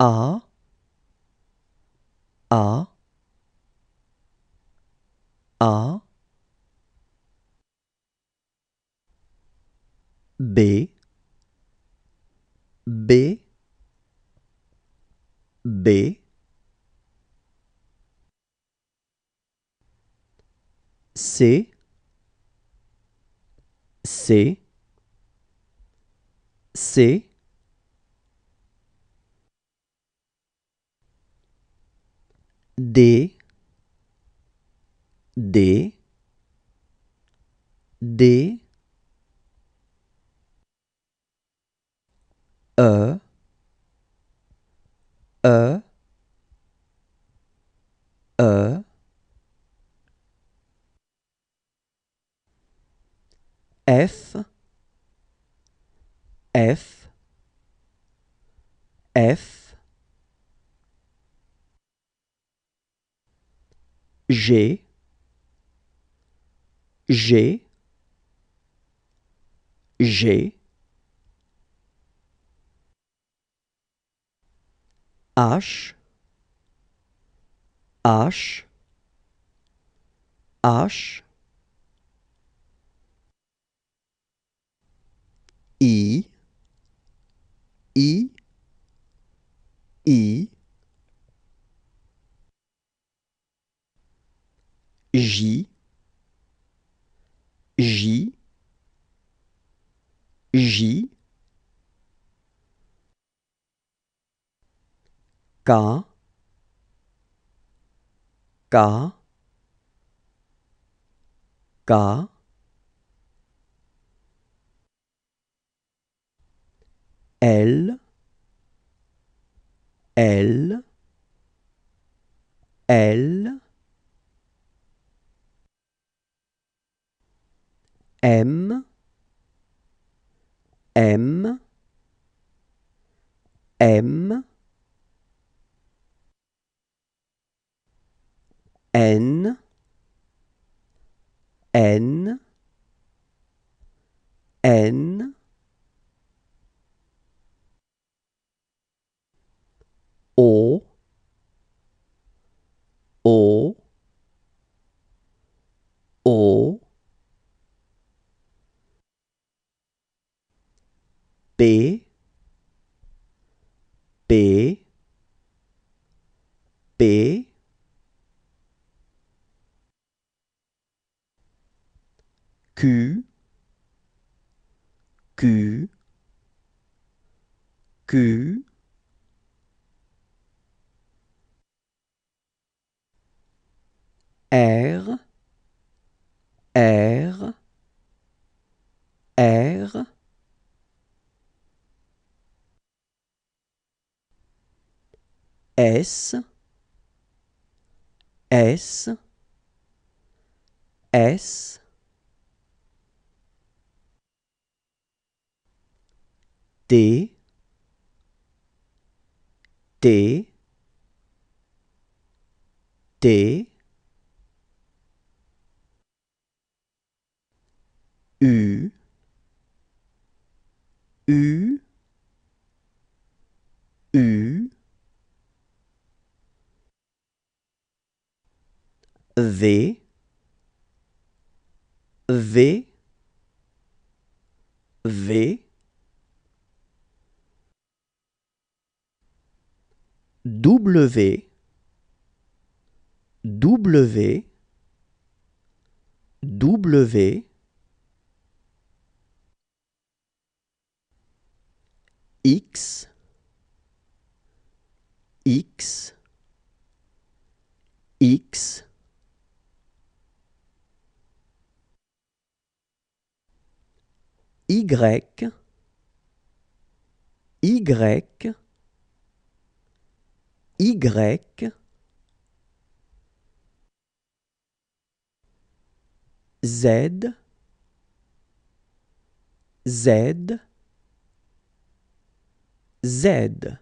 A, A, A, B, B, B, C, C, C, D, D, D, E, E, E, F, F, F, G, G, G, H, H, H, I, I, I, J, J, J, K, K, K, L, L, L, M, M, M, N, N, N, O, O, O, P, P, P, Q, Q, Q, R, R, R, S, S, S, T, T, T, U, U, U, V, V, V, W, W, W, X, X, X, Y, Y, Y, Z, Z, Z.